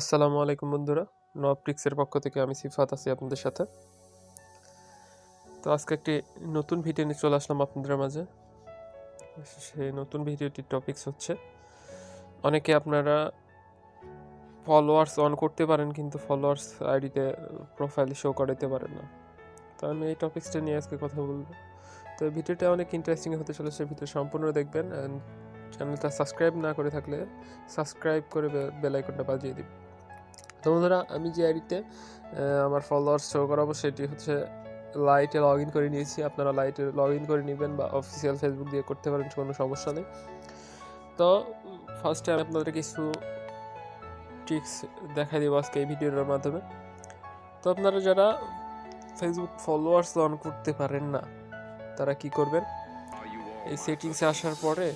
আসসালামু আলাইকুম বন্ধুরা, নব ট্রিক্সের পক্ষ থেকে আমি সিফাত আছি আপনাদের সাথে। তো আজকে একটি নতুন ভিডিও নিয়ে চলে আসলাম আপনাদের মাঝে। সেই নতুন ভিডিওটির টপিকস হচ্ছে অনেকে আপনারা ফলোয়ার্স অন করতে পারেন কিন্তু ফলোয়ার্স আইডিতে প্রোফাইলে শো করাতে পারেন না। তো আমি এই টপিক্সটা নিয়ে আজকে কথা বলবো। তো এই ভিডিওটা অনেক ইন্টারেস্টিং হতে চলেছে, ভিডিও সম্পূর্ণ দেখবেন। অ্যান্ড চ্যানেলটা সাবস্ক্রাইব না করে থাকলে সাবস্ক্রাইব করে বেল আইকনটা বাজিয়ে দিন। তো বন্ধুরা, আমি যে আইডিতে আমার ফলোয়ার্স শো করাবো সেটি হচ্ছে লাইটে লগ ইন করে নিয়েছি। আপনারা লাইটে লগ ইন করে নেবেন বা অফিসিয়াল ফেসবুক দিয়ে করতে পারেন, কোনো সমস্যা নেই। তো ফার্স্টে আমি আপনাদের কিছু ট্রিক্স দেখাই দেবো আজকে এই ভিডিওর মাধ্যমে। তো আপনারা যারা ফেসবুক ফলোয়ার্স অন করতে পারেন না তারা কি করবেন, এই সেটিংসে আসার পরে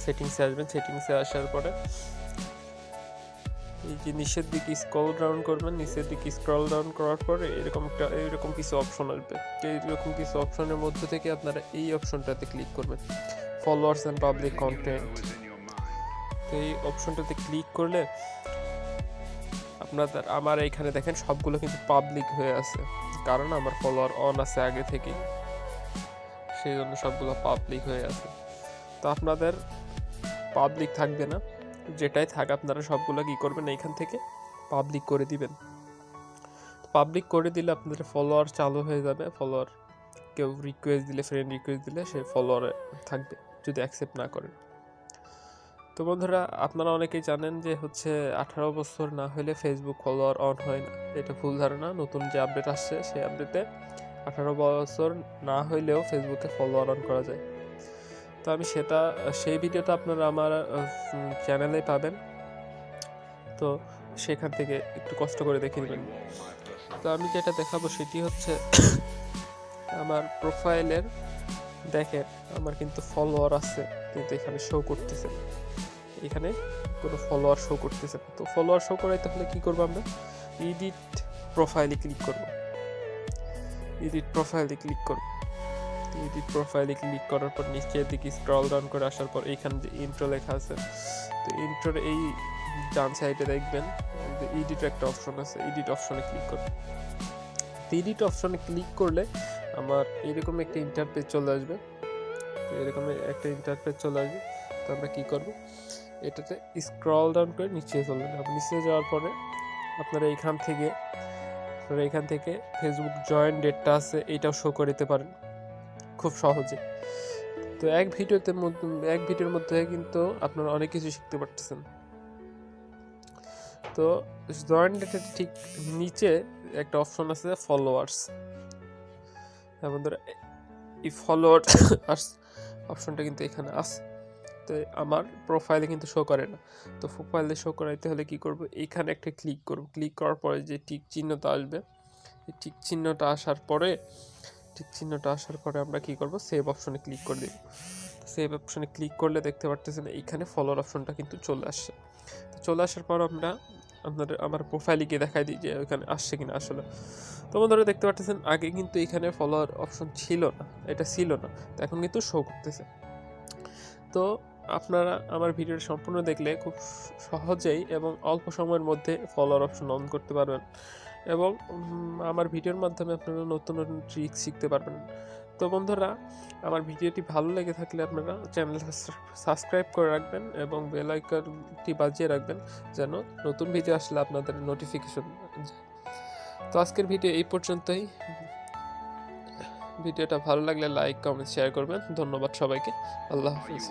সেটিংসে আসবেন। সেটিংসে আসার পরে এই যে নিচের দিকে স্ক্রল ডাউন করবেন। নিচের দিকে স্ক্রল ডাউন করার পরে এরকম কিছু অপশন আসবে। তো এইরকম কিছু অপশনের মধ্যে থেকে আপনারা এই অপশনটাতে ক্লিক করবেন, ফলোয়ার্স অ্যান্ড পাবলিক কন্টেন্ট। তো এই অপশনটাতে ক্লিক করলে আমার এইখানে দেখেন সবগুলো কিন্তু পাবলিক হয়ে আছে, কারণ আমার ফলোয়ার অন আছে আগে থেকে, সেই জন্য সবগুলো পাবলিক হয়ে আছে। তো আপনাদের পাবলিক থাকবে না, যেটাই থাক আপনারা সবগুলো কী করবেন, এইখান থেকে পাবলিক করে দিবেন। পাবলিক করে দিলে আপনাদের ফলোয়ার চালু হয়ে যাবে। ফলোয়ার কেউ রিকোয়েস্ট দিলে, ফ্রেন্ড রিকোয়েস্ট দিলে সে ফলোয়ারে থাকবে যদি অ্যাকসেপ্ট না করেন। তো বন্ধুরা, আপনারা অনেকেই জানেন যে হচ্ছে 18 বছর না হলে ফেসবুক ফলোয়ার অন হয় না। এটা ভুল ধারণা। নতুন যে আপডেট আসছে সেই আপডেটে 18 বছর না হইলেও ফেসবুকে ফলোয়ার অন করা যায়। তো আমি সেই ভিডিওটা আপনারা আমার চ্যানেলে পাবেন। তো সেখান থেকে একটু কষ্ট করে দেখে নেবেন। তো আমি যেটা দেখাবো সেটি হচ্ছে আমার প্রোফাইলের, দেখেন আমার কিন্তু ফলোয়ার আছে কিন্তু এখানে শো করতেছে, এখানে কোনো ফলোয়ার শো করতেছে না। তো ফলোয়ার শো করাইতে হলে কী করবো, আমরা এডিট প্রোফাইলে ক্লিক করব। এডিট প্রোফাইলে ক্লিক করব। এডিট প্রোফাইলে ক্লিক করার পর নিচের দিকে স্ক্রল ডাউন করে আসার পর এইখানে যে ইন্ট্রো লেখা আছে, তো ইন্ট্রোর এই ডান সাইডে দেখবেন এডিট একটা অপশন আছে, এডিট অপশনে ক্লিক করব। এডিট অপশনে ক্লিক করলে আমার এরকম একটা ইন্টারপেজ চলে আসবে। তো আমরা কী করব, এটাতে স্ক্রল ডাউন করে নিচে চলে যাব। নিচে যাওয়ার পরে আপনারা এখান থেকে ফেসবুক জয়েন ডেটটা আছে এইটাও শো করে দিতে পারেন খুব সহজে। তো এক ভিডিওর মধ্যে কিন্তু আপনারা অনেক কিছু শিখতে পারতেছেন। তো জয়েন ডেটের ঠিক নিচে একটা অপশন আছে ফলোয়ার্স। বন্ধুরা, এই ফলোয়ার্স অপশনটা কিন্তু এখানে আছে। তো আমার প্রোফাইলে কিন্তু শো করে না। তো প্রোফাইলে শো করাইতে হলে কি করব, এইখানে একটা ক্লিক করব। ক্লিক করার পরে যে টিক চিহ্নটা আসবে, এই টিক চিহ্নটা আসার পরে আমরা কি করব, সেভ অপশনে ক্লিক করে দেব। সেভ অপশনে ক্লিক করলে দেখতে পারতেছেন এইখানে ফলোয়ার অপশনটা কিন্তু চলে আসছে। তো চলে আসার পর আমরা আমার প্রোফাইলে গিয়ে দেখাই দিই যে ওইখানে আসছে কিনা আসলে। তো বন্ধুরা, দেখতে পাচ্ছেন আগে কিন্তু এখানে ফলোয়ার অপশন ছিল না, এটা ছিল না, তো এখন কিন্তু শো করতেছে। তো আপনারা আমার ভিডিওটা সম্পূর্ণ দেখলে খুব সহজেই এবং অল্প সময়ের মধ্যে ফলোয়ার অপশন অন করতে পারবেন এবং আমার ভিডিওর মাধ্যমে আপনারা নতুন নতুন ট্রিক্স শিখতে পারবেন। তো বন্ধুরা, আমার ভিডিওটি ভালো লেগে থাকলে আপনারা চ্যানেলটা সাবস্ক্রাইব করে রাখবেন এবং বেল আইকনটি বাজিয়ে রাখবেন যেন নতুন ভিডিও আসলে আপনাদের নোটিফিকেশন যায়। তো আজকের ভিডিও এই পর্যন্তই। ভিডিওটা ভালো লাগলে লাইক, কমেন্ট, শেয়ার করবেন। ধন্যবাদ সবাইকে। আল্লাহ হাফিজ।